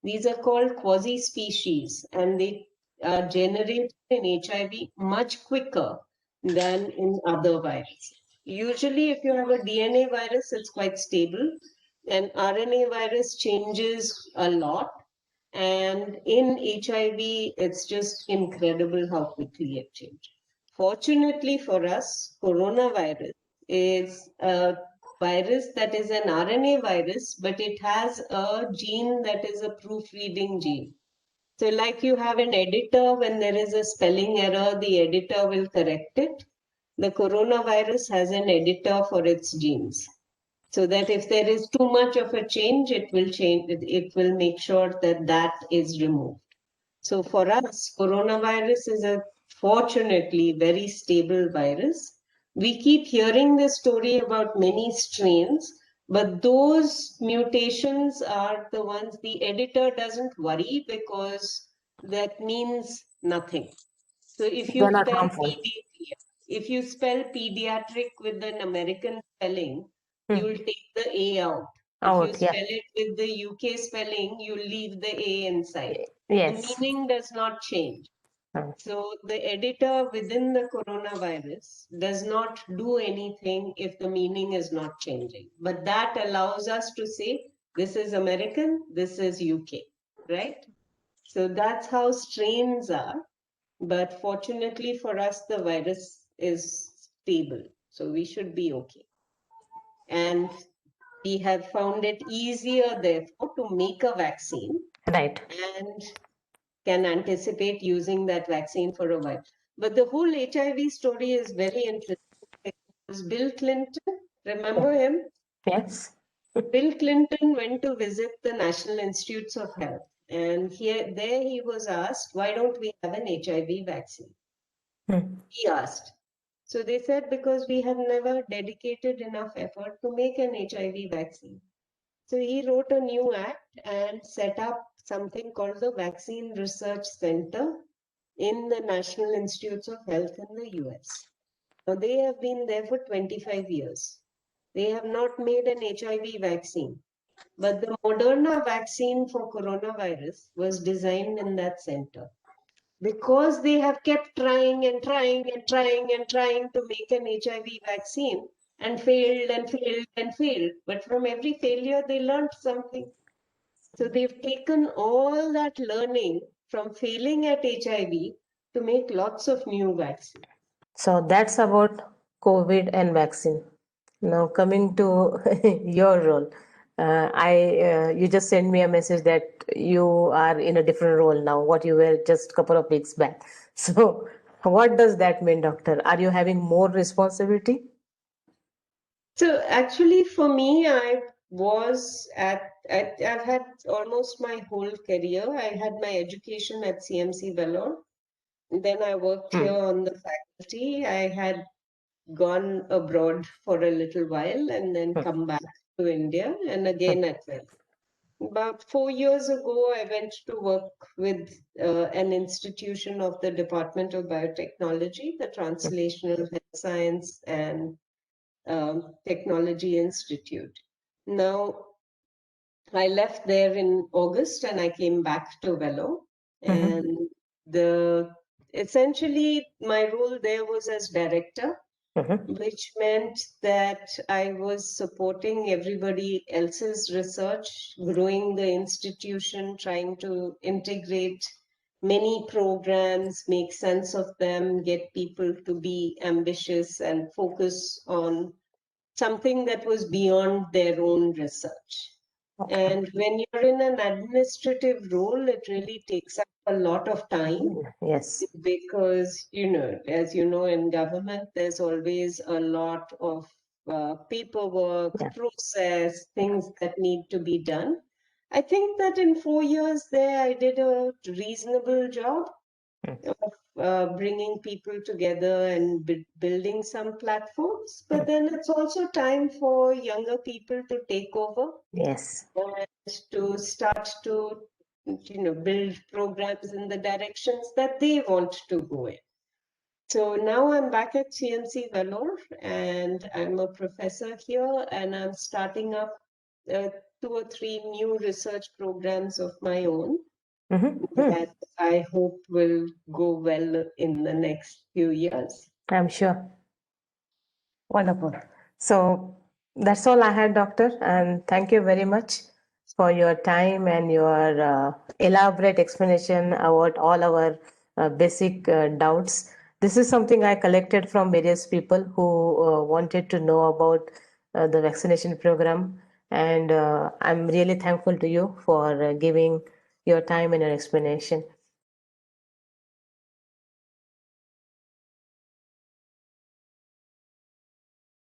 Speaker 2: These are called quasi-species, and they are generated in HIV much quicker than in other viruses. Usually, if you have a DNA virus, it's quite stable. An RNA virus changes a lot. And in HIV, it's just incredible how quickly it changes. Fortunately for us, coronavirus is a virus that is an RNA virus, but it has a gene that is a proofreading gene. So, like you have an editor, when there is a spelling error, the editor will correct it. The coronavirus has an editor for its genes. So that if there is too much of a change, it will make sure that that is removed. So for us, coronavirus is a fortunately very stable virus. We keep hearing this story about many strains, but those mutations are the ones the editor doesn't worry because that means nothing. So
Speaker 1: They're not harmful.
Speaker 2: if you spell pediatric with an American spelling,
Speaker 1: Hmm.
Speaker 2: you'll take the A out. If you
Speaker 1: Out. Yeah.
Speaker 2: spell it with the UK spelling, you'll leave the A inside. The
Speaker 1: Yes.
Speaker 2: meaning does not change.
Speaker 1: Hmm.
Speaker 2: So the editor within the coronavirus does not do anything if the meaning is not changing. But that allows us to say, this is American, this is UK, right? So that's how strains are. But fortunately for us, the virus is stable. So we should be okay. And we have found it easier, therefore, to make a vaccine
Speaker 1: Right.
Speaker 2: and can anticipate using that vaccine for a while. But the whole HIV story is very interesting because Bill Clinton, remember him?
Speaker 1: Yes.
Speaker 2: Bill Clinton went to visit the National Institutes of Health. And there he was asked, why don't we have an HIV vaccine?
Speaker 1: Hmm.
Speaker 2: He asked. So they said, because we have never dedicated enough effort to make an HIV vaccine. So he wrote a new act and set up something called the Vaccine Research Center in the National Institutes of Health in the US. Now they have been there for 25 years. They have not made an HIV vaccine, but the Moderna vaccine for coronavirus was designed in that center because they have kept trying and trying and trying and trying to make an HIV vaccine and failed and failed and failed. But from every failure, they learned something. So they've taken all that learning from failing at HIV to make lots of new vaccines.
Speaker 1: So that's about COVID and vaccine. Now coming to your role, you just sent me a message that you are in a different role now. What you were just a couple of weeks back. So what does that mean, doctor? Are you having more responsibility?
Speaker 2: So actually, for me, I've had almost my whole career. I had my education at CMC Vellore. Then I worked here on the faculty. I had gone abroad for a little while and then come back to India and again at Well. About 4 years ago, I went to work with an institution of the Department of Biotechnology, the Translational Health Science and Technology Institute. Now, I left there in August and I came back to Velo. And essentially my role there was as director, which meant that I was supporting everybody else's research, growing the institution, trying to integrate many programs, make sense of them, get people to be ambitious and focus on something that was beyond their own research. And when you're in an administrative role, it really takes up a lot of time.
Speaker 1: Yes.
Speaker 2: Because, as you know, in government, there's always a lot of paperwork, process, things that need to be done. I think that in 4 years there, I did a reasonable job of bringing people together and building some platforms. But then it's also time for younger people to take over.
Speaker 1: Yes.
Speaker 2: And to start to, build programs in the directions that they want to go in. So now I'm back at CMC Vellore and I'm a professor here and I'm starting up 2 or 3 new research programs of my own that I hope will go well in the next few years.
Speaker 1: I'm sure. Wonderful. So that's all I had, Doctor. And thank you very much for your time and your elaborate explanation about all our basic doubts. This is something I collected from various people who wanted to know about the vaccination program. And I'm really thankful to you for giving your time and your explanation.